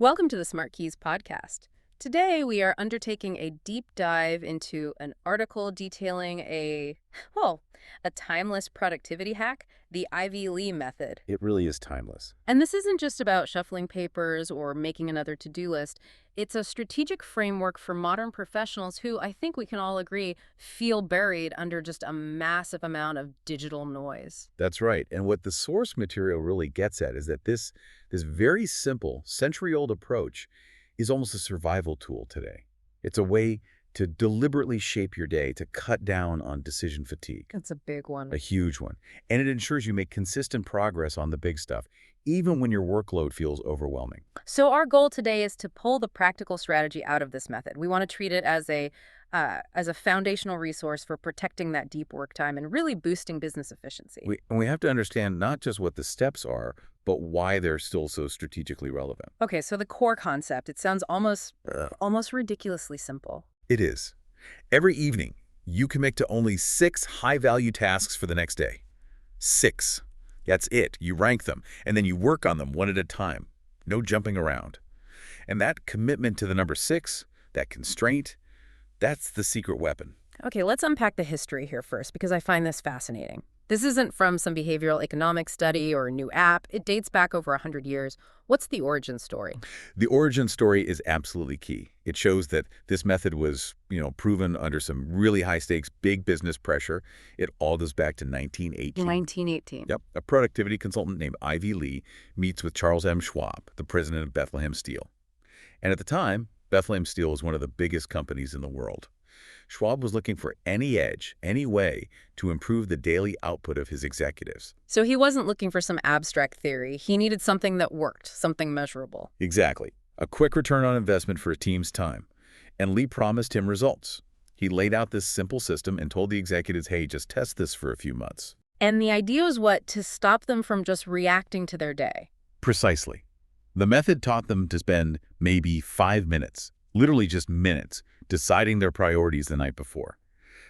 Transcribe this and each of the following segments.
Welcome to the Smart Keys podcast. Today we are undertaking a deep dive into an article detailing a timeless productivity hack, the Ivy Lee method. It really is timeless. And this isn't just about shuffling papers or making another to-do list. It's a strategic framework for modern professionals who, I think we can all agree, feel buried under just a massive amount of digital noise. That's right. And what the source material really gets at is that this very simple, century-old approach is almost a survival tool today. It's a way to deliberately shape your day, to cut down on decision fatigue. That's a big one. A huge one. And it ensures you make consistent progress on the big stuff, even when your workload feels overwhelming. So our goal today is to pull the practical strategy out of this method. We want to treat it as a foundational resource for protecting that deep work time and really boosting business efficiency. We have to understand not just what the steps are, but why they're still so strategically relevant. Okay, so the core concept, it sounds almost ridiculously simple. It is. Every evening, you commit to only 6 high-value tasks for the next day. 6. That's it. You rank them, and then you work on them one at a time. No jumping around. And that commitment to the number 6, that constraint, that's the secret weapon. Okay, let's unpack the history here first, because I find this fascinating. This isn't from some behavioral economics study or a new app. It dates back over 100 years. What's the origin story? The origin story is absolutely key. It shows that this method was, proven under some really high-stakes, big business pressure. It all goes back to 1918. 1918. Yep. A productivity consultant named Ivy Lee meets with Charles M. Schwab, the president of Bethlehem Steel. And at the time, Bethlehem Steel was one of the biggest companies in the world. Schwab was looking for any edge, any way to improve the daily output of his executives. So he wasn't looking for some abstract theory. He needed something that worked, something measurable. Exactly. A quick return on investment for a team's time. And Lee promised him results. He laid out this simple system and told the executives, hey, just test this for a few months. And the idea was what? To stop them from just reacting to their day. Precisely. The method taught them to spend maybe 5 minutes, literally just minutes, deciding their priorities the night before.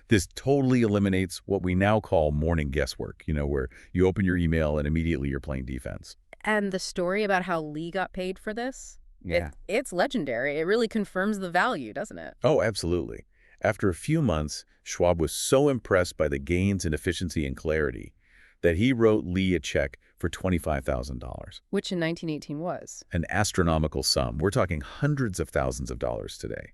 This totally eliminates what we now call morning guesswork, where you open your email and immediately you're playing defense. And the story about how Lee got paid for this? Yeah. It's legendary. It really confirms the value, doesn't it? Oh, absolutely. After a few months, Schwab was so impressed by the gains in efficiency and clarity that he wrote Lee a check for $25,000. Which in 1918 was? An astronomical sum. We're talking hundreds of thousands of dollars today.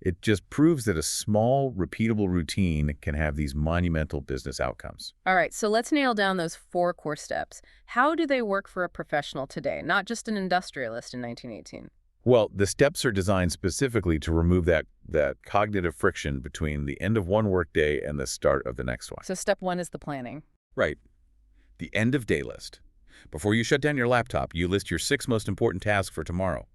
It just proves that a small, repeatable routine can have these monumental business outcomes. All right, so let's nail down those 4 core steps. How do they work for a professional today, not just an industrialist in 1918? Well, the steps are designed specifically to remove that cognitive friction between the end of one workday and the start of the next one. So step 1 is the planning. Right. The end of day list. Before you shut down your laptop, you list your 6 most important tasks for tomorrow.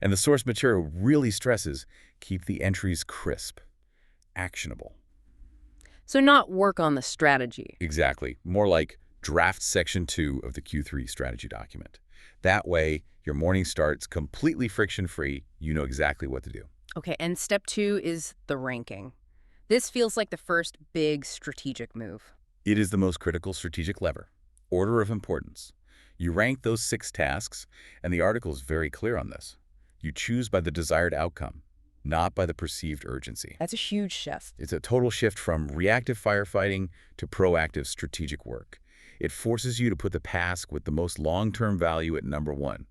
And the source material really stresses, keep the entries crisp, actionable. So not work on the strategy. Exactly. More like draft section 2 of the Q3 strategy document. That way, your morning starts completely friction-free. You know exactly what to do. Okay, and step 2 is the ranking. This feels like the first big strategic move. It is the most critical strategic lever. Order of importance. You rank those 6 tasks, and the article is very clear on this. You choose by the desired outcome, not by the perceived urgency. That's a huge shift. It's a total shift from reactive firefighting to proactive strategic work. It forces you to put the task with the most long-term value at number 1,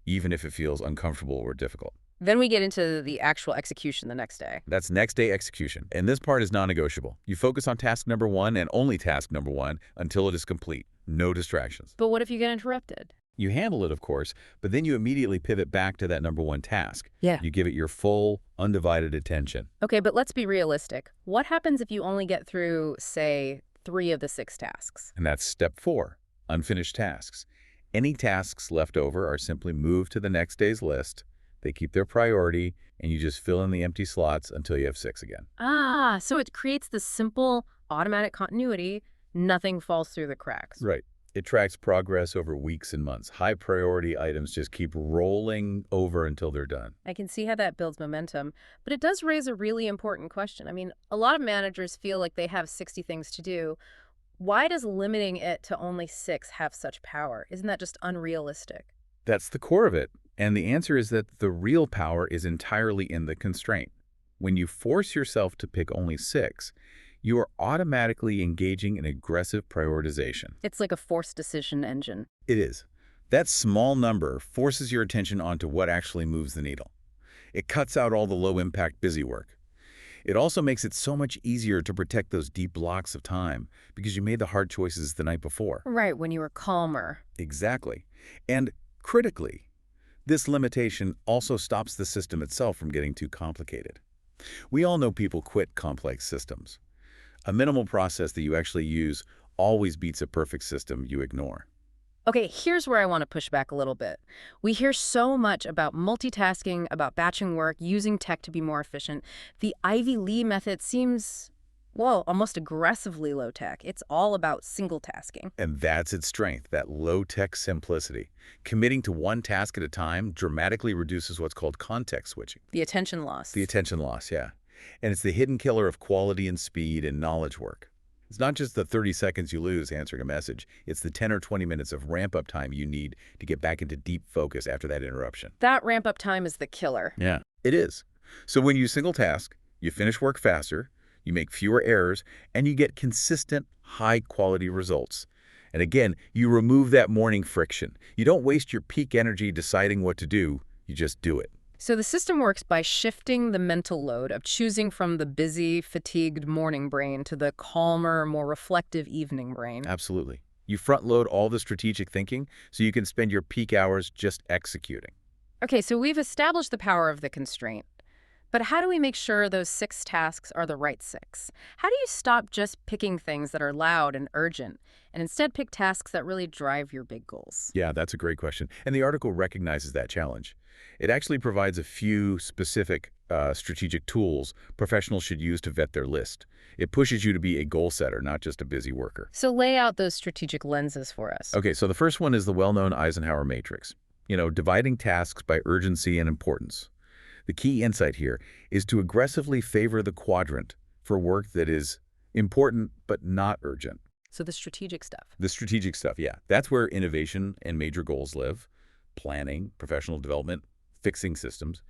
even if it feels uncomfortable or difficult. Then we get into the actual execution the next day. That's next day execution, and this part is non-negotiable. You focus on task number 1 and only task number 1 until it is complete. No distractions. But what if you get interrupted? You handle it, of course, but then you immediately pivot back to that number 1 task. Yeah. You give it your full, undivided attention. Okay, but let's be realistic. What happens if you only get through, say, 3 of the 6 tasks? And that's step 4, unfinished tasks. Any tasks left over are simply moved to the next day's list. They keep their priority, and you just fill in the empty slots until you have 6 again. Ah, so it creates this simple, automatic continuity. Nothing falls through the cracks. Right. It tracks progress over weeks and months. High-priority items just keep rolling over until they're done. I can see how that builds momentum, but it does raise a really important question. I mean, a lot of managers feel like they have 60 things to do. Why does limiting it to only 6 have such power? Isn't that just unrealistic? That's the core of it. And the answer is that the real power is entirely in the constraint. When you force yourself to pick only 6, you are automatically engaging in aggressive prioritization. It's like a forced decision engine. It is. That small number forces your attention onto what actually moves the needle. It cuts out all the low-impact busy work. It also makes it so much easier to protect those deep blocks of time because you made the hard choices the night before. Right, when you were calmer. Exactly. And critically, this limitation also stops the system itself from getting too complicated. We all know people quit complex systems. A minimal process that you actually use always beats a perfect system you ignore. Okay, here's where I want to push back a little bit. We hear so much about multitasking, about batching work, using tech to be more efficient. The Ivy Lee method seems, well, almost aggressively low tech. It's all about single tasking. And that's its strength, that low-tech simplicity. Committing to one task at a time dramatically reduces what's called context switching. The attention loss. The attention loss, yeah. And it's the hidden killer of quality and speed in knowledge work. It's not just the 30 seconds you lose answering a message. It's the 10 or 20 minutes of ramp-up time you need to get back into deep focus after that interruption. That ramp-up time is the killer. Yeah, it is. So when you single task, you finish work faster, you make fewer errors, and you get consistent, high-quality results. And again, you remove that morning friction. You don't waste your peak energy deciding what to do. You just do it. So the system works by shifting the mental load of choosing from the busy, fatigued morning brain to the calmer, more reflective evening brain. Absolutely. You front-load all the strategic thinking so you can spend your peak hours just executing. Okay, so we've established the power of the constraint. But how do we make sure those 6 tasks are the right 6? How do you stop just picking things that are loud and urgent and instead pick tasks that really drive your big goals? Yeah, that's a great question. And the article recognizes that challenge. It actually provides a few specific strategic tools professionals should use to vet their list. It pushes you to be a goal setter, not just a busy worker. So lay out those strategic lenses for us. Okay, so the first one is the well-known Eisenhower matrix. Dividing tasks by urgency and importance. The key insight here is to aggressively favor the quadrant for work that is important but not urgent. So the strategic stuff. The strategic stuff, yeah. That's where innovation and major goals live. Planning, professional development, fixing systems.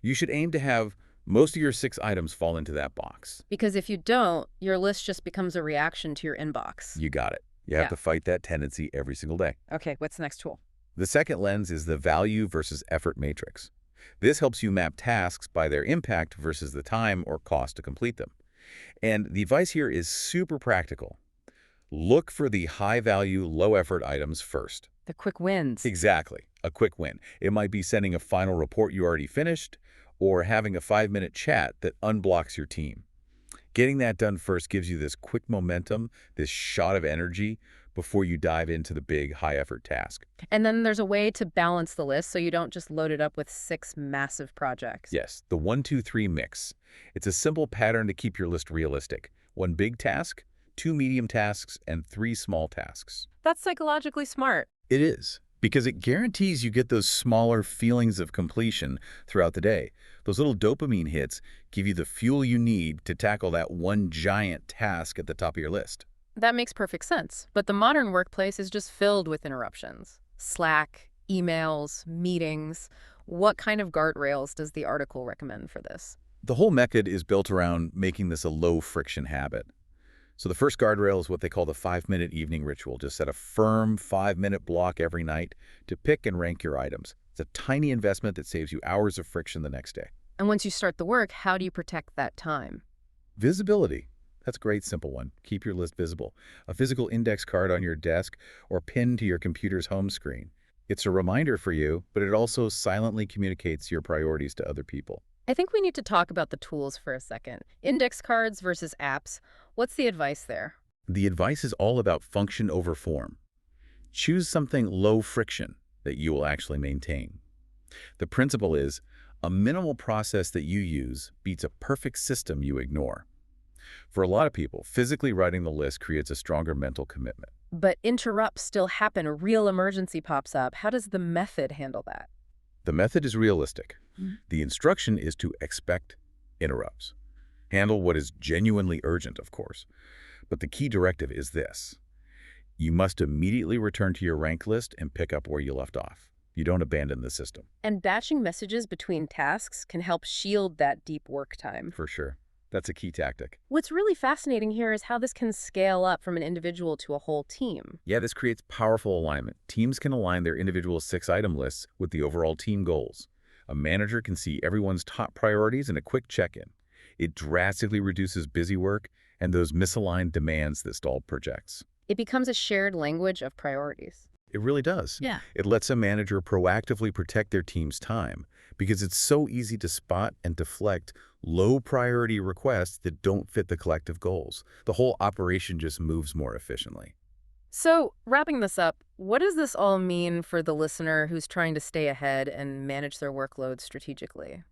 You should aim to have most of your 6 items fall into that box. Because if you don't, your list just becomes a reaction to your inbox. You got it. You have to fight that tendency every single day. Okay, what's the next tool? The second lens is the value versus effort matrix. This helps you map tasks by their impact versus the time or cost to complete them. And the advice here is super practical. Look for the high-value, low-effort items first. The quick wins. Exactly. A quick win. It might be sending a final report you already finished or having a 5-minute chat that unblocks your team. Getting that done first gives you this quick momentum, this shot of energy before you dive into the big, high-effort task. And then there's a way to balance the list so you don't just load it up with 6 massive projects. Yes, the 1-2-3 mix. It's a simple pattern to keep your list realistic. 1 big task, 2 medium tasks, and 3 small tasks. That's psychologically smart. It is, because it guarantees you get those smaller feelings of completion throughout the day. Those little dopamine hits give you the fuel you need to tackle that one giant task at the top of your list. That makes perfect sense. But the modern workplace is just filled with interruptions. Slack, emails, meetings. What kind of guardrails does the article recommend for this? The whole method is built around making this a low-friction habit. So the first guardrail is what they call the 5-minute evening ritual. Just set a firm 5-minute block every night to pick and rank your items. It's a tiny investment that saves you hours of friction the next day. And once you start the work, how do you protect that time? Visibility. That's a great simple one. Keep your list visible. A physical index card on your desk or pinned to your computer's home screen. It's a reminder for you, but it also silently communicates your priorities to other people. I think we need to talk about the tools for a second. Index cards versus apps. What's the advice there? The advice is all about function over form. Choose something low friction that you will actually maintain. The principle is a minimal process that you use beats a perfect system you ignore. For a lot of people, physically writing the list creates a stronger mental commitment. But interrupts still happen. A real emergency pops up. How does the method handle that? The method is realistic. The instruction is to expect interrupts. Handle what is genuinely urgent, of course. But the key directive is this. You must immediately return to your rank list and pick up where you left off. You don't abandon the system, And batching messages between tasks can help shield that deep work time. for sure. That's a key tactic. What's really fascinating here is how this can scale up from an individual to a whole team. Yeah, this creates powerful alignment. Teams can align their individual 6-item lists with the overall team goals. A manager can see everyone's top priorities in a quick check-in. It drastically reduces busy work and those misaligned demands that stall projects. It becomes a shared language of priorities. It really does. Yeah. It lets a manager proactively protect their team's time because it's so easy to spot and deflect low-priority requests that don't fit the collective goals. The whole operation just moves more efficiently. So, wrapping this up, what does this all mean for the listener who's trying to stay ahead and manage their workload strategically?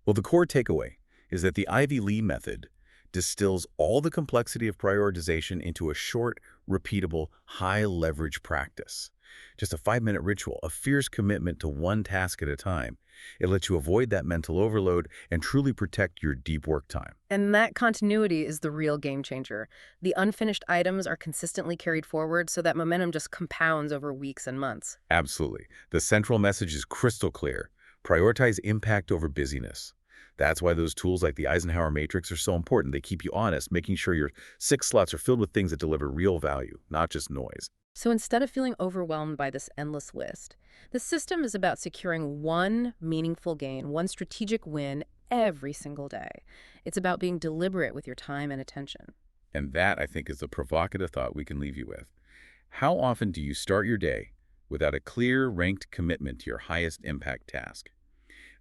Well, the core takeaway is that the Ivy Lee method distills all the complexity of prioritization into a short, repeatable, high-leverage practice. Just a 5-minute ritual, a fierce commitment to one task at a time. It lets you avoid that mental overload and truly protect your deep work time. And that continuity is the real game changer. The unfinished items are consistently carried forward so that momentum just compounds over weeks and months. Absolutely. The central message is crystal clear. Prioritize impact over busyness. That's why those tools like the Eisenhower Matrix are so important. They keep you honest, making sure your 6 slots are filled with things that deliver real value, not just noise. So instead of feeling overwhelmed by this endless list, the system is about securing one meaningful gain, one strategic win every single day. It's about being deliberate with your time and attention. And that, I think, is the provocative thought we can leave you with. How often do you start your day without a clear, ranked commitment to your highest impact task?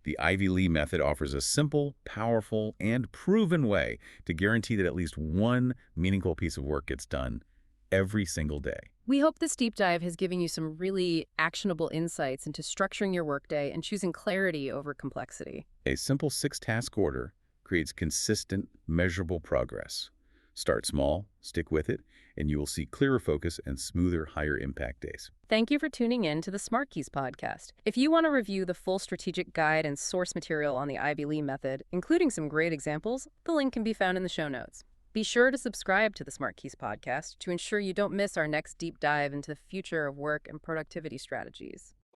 The Ivy Lee method offers a simple, powerful, and proven way to guarantee that at least one meaningful piece of work gets done every single day. We hope this deep dive has given you some really actionable insights into structuring your workday and choosing clarity over complexity. A simple 6-task order creates consistent, measurable progress. Start small, stick with it, and you will see clearer focus and smoother, higher impact days. Thank you for tuning in to the Smart Keys podcast. If you want to review the full strategic guide and source material on the Ivy Lee method, including some great examples, the link can be found in the show notes. Be sure to subscribe to the Smart Keys podcast to ensure you don't miss our next deep dive into the future of work and productivity strategies.